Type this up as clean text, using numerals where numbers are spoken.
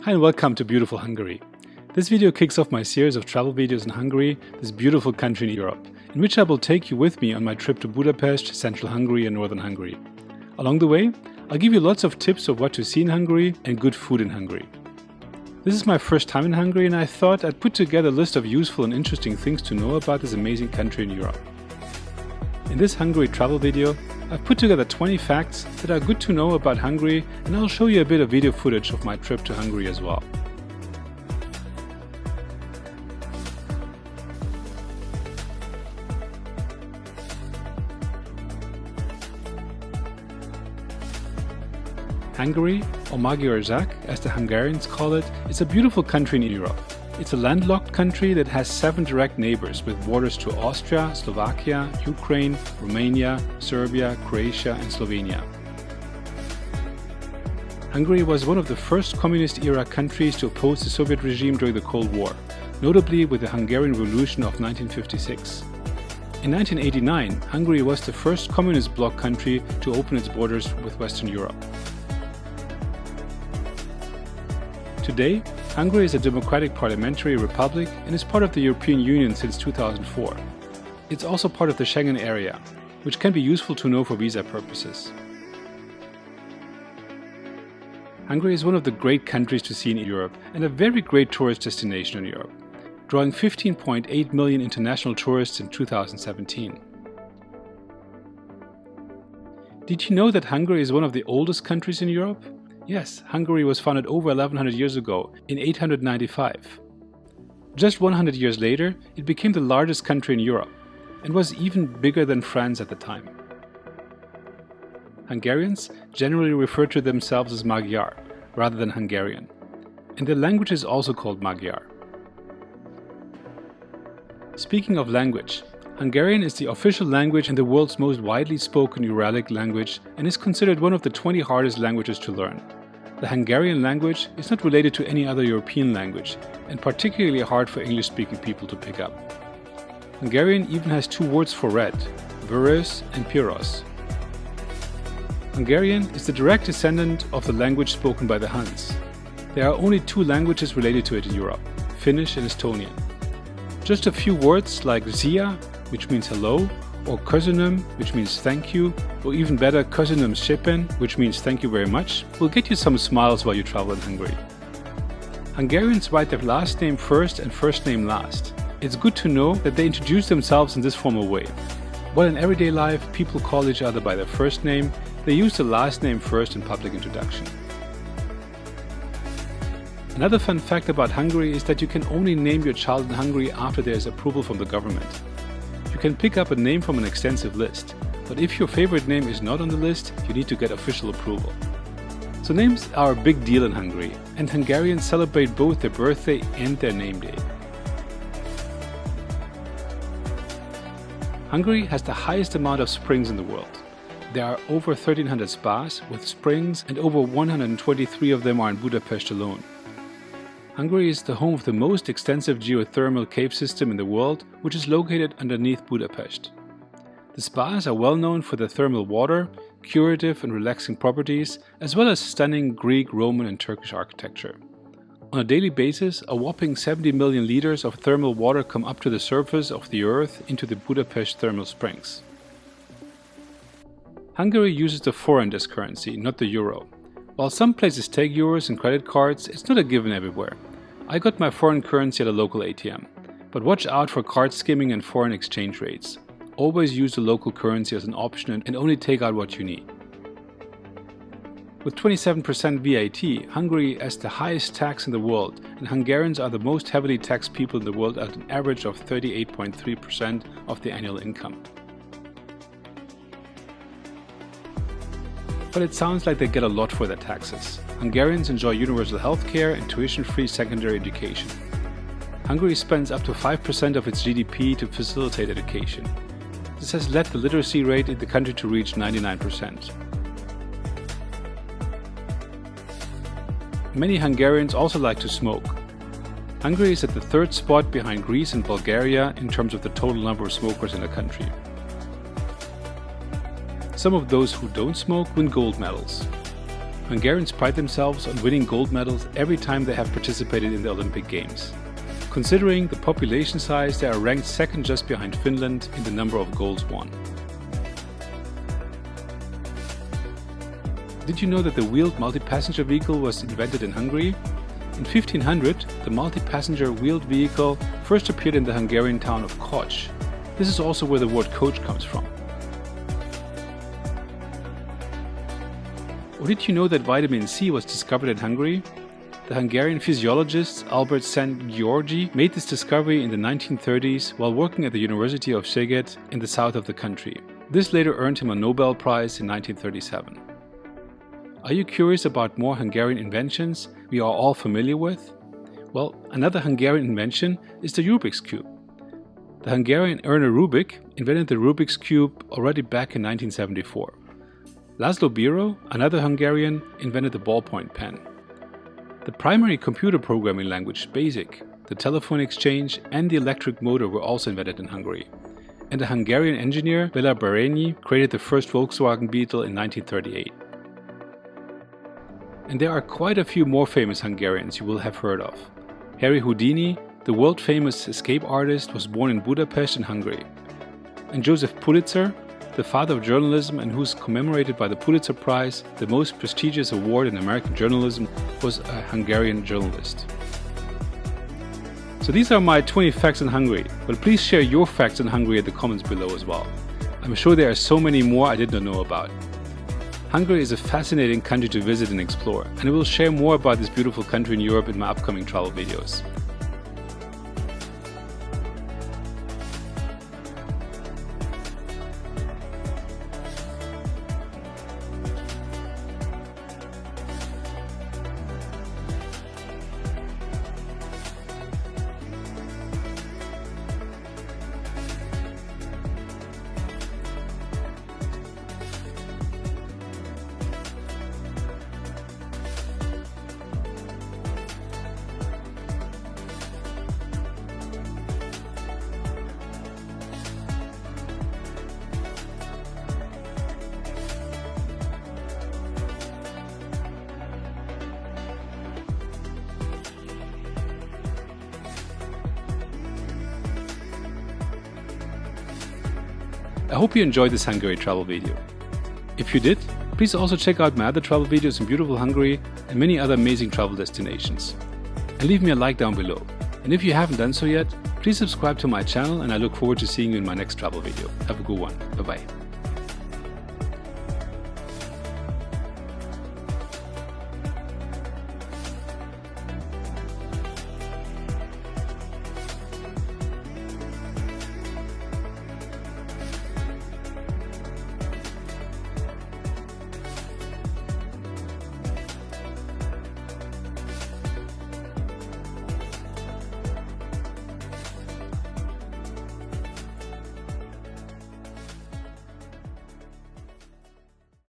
Hi and welcome to beautiful Hungary. This video kicks off my series of travel videos in Hungary, this beautiful country in Europe, in which I will take you with me on my trip to Budapest, central Hungary and northern Hungary. Along the way, I'll give you lots of tips of what to see in Hungary and good food in Hungary. This is my first time in Hungary and I thought I'd put together a list of useful and interesting things to know about this amazing country in Europe. In this Hungary travel video, I've put together 20 facts that are good to know about Hungary, and I'll show you a bit of video footage of my trip to Hungary as well. Hungary, or Magyarország as the Hungarians call it, is a beautiful country in Europe. It's a landlocked country that has 7 direct neighbors with borders to Austria, Slovakia, Ukraine, Romania, Serbia, Croatia and Slovenia. Hungary was one of the first communist-era countries to oppose the Soviet regime during the Cold War, notably with the Hungarian Revolution of 1956. In 1989, Hungary was the first communist-bloc country to open its borders with Western Europe. Today, Hungary is a democratic parliamentary republic and is part of the European Union since 2004. It's also part of the Schengen Area, which can be useful to know for visa purposes. Hungary is one of the great countries to see in Europe and a very great tourist destination in Europe, drawing 15.8 million international tourists in 2017. Did you know that Hungary is one of the oldest countries in Europe? Yes, Hungary was founded over 1100 years ago, in 895. Just 100 years later, it became the largest country in Europe, and was even bigger than France at the time. Hungarians generally refer to themselves as Magyar, rather than Hungarian, and their language is also called Magyar. Speaking of language, Hungarian is the official language and the world's most widely spoken Uralic language and is considered one of the 20 hardest languages to learn. The Hungarian language is not related to any other European language and particularly hard for English-speaking people to pick up. Hungarian even has 2 words for red, vörös and piros. Hungarian is the direct descendant of the language spoken by the Huns. There are only 2 languages related to it in Europe, Finnish and Estonian. Just a few words like szia, which means hello, or köszönöm, which means thank you, or even better, köszönöm szépen, which means thank you very much, will get you some smiles while you travel in Hungary. Hungarians write their last name first and first name last. It's good to know that they introduce themselves in this formal way. While in everyday life people call each other by their first name, they use the last name first in public introduction. Another fun fact about Hungary is that you can only name your child in Hungary after there is approval from the government. You can pick up a name from an extensive list, but if your favorite name is not on the list, you need to get official approval. So names are a big deal in Hungary, and Hungarians celebrate both their birthday and their name day. Hungary has the highest amount of springs in the world. There are over 1,300 spas with springs, and over 123 of them are in Budapest alone. Hungary is the home of the most extensive geothermal cave system in the world, which is located underneath Budapest. The spas are well known for their thermal water, curative and relaxing properties, as well as stunning Greek, Roman and Turkish architecture. On a daily basis, a whopping 70 million liters of thermal water come up to the surface of the earth into the Budapest thermal springs. Hungary uses the forint as currency, not the euro. While some places take euros and credit cards, it's not a given everywhere. I got my foreign currency at a local ATM. But watch out for card skimming and foreign exchange rates. Always use the local currency as an option and only take out what you need. With 27% VAT, Hungary has the highest tax in the world, and Hungarians are the most heavily taxed people in the world at an average of 38.3% of the annual income. But it sounds like they get a lot for their taxes. Hungarians enjoy universal healthcare and tuition-free secondary education. Hungary spends up to 5% of its GDP to facilitate education. This has led the literacy rate in the country to reach 99%. Many Hungarians also like to smoke. Hungary is at the 3rd spot behind Greece and Bulgaria in terms of the total number of smokers in the country. Some of those who don't smoke win gold medals. Hungarians pride themselves on winning gold medals every time they have participated in the Olympic Games. Considering the population size, they are ranked second just behind Finland in the number of golds won. Did you know that the wheeled multi-passenger vehicle was invented in Hungary? In 1500, the multi-passenger wheeled vehicle first appeared in the Hungarian town of Kocs. This is also where the word coach comes from. Or did you know that vitamin C was discovered in Hungary? The Hungarian physiologist Albert Szent-Györgyi made this discovery in the 1930s while working at the University of Szeged in the south of the country. This later earned him a Nobel Prize in 1937. Are you curious about more Hungarian inventions we are all familiar with? Well, another Hungarian invention is the Rubik's Cube. The Hungarian Ernő Rubric invented the Rubik's Cube already back in 1974. László Bíró, another Hungarian, invented the ballpoint pen. The primary computer programming language, BASIC, the telephone exchange and the electric motor were also invented in Hungary. And the Hungarian engineer Béla Barényi created the first Volkswagen Beetle in 1938. And there are quite a few more famous Hungarians you will have heard of. Harry Houdini, the world-famous escape artist, was born in Budapest in Hungary. And Joseph Pulitzer, the father of journalism and who's commemorated by the Pulitzer Prize, the most prestigious award in American journalism, was a Hungarian journalist. So these are my 20 facts on Hungary, but please share your facts on Hungary in the comments below as well. I'm sure there are so many more I did not know about. Hungary is a fascinating country to visit and explore, and I will share more about this beautiful country in Europe in my upcoming travel videos. I hope you enjoyed this Hungary travel video. If you did, please also check out my other travel videos in beautiful Hungary and many other amazing travel destinations. And leave me a like down below. And if you haven't done so yet, please subscribe to my channel and I look forward to seeing you in my next travel video. Have a good one. Bye bye.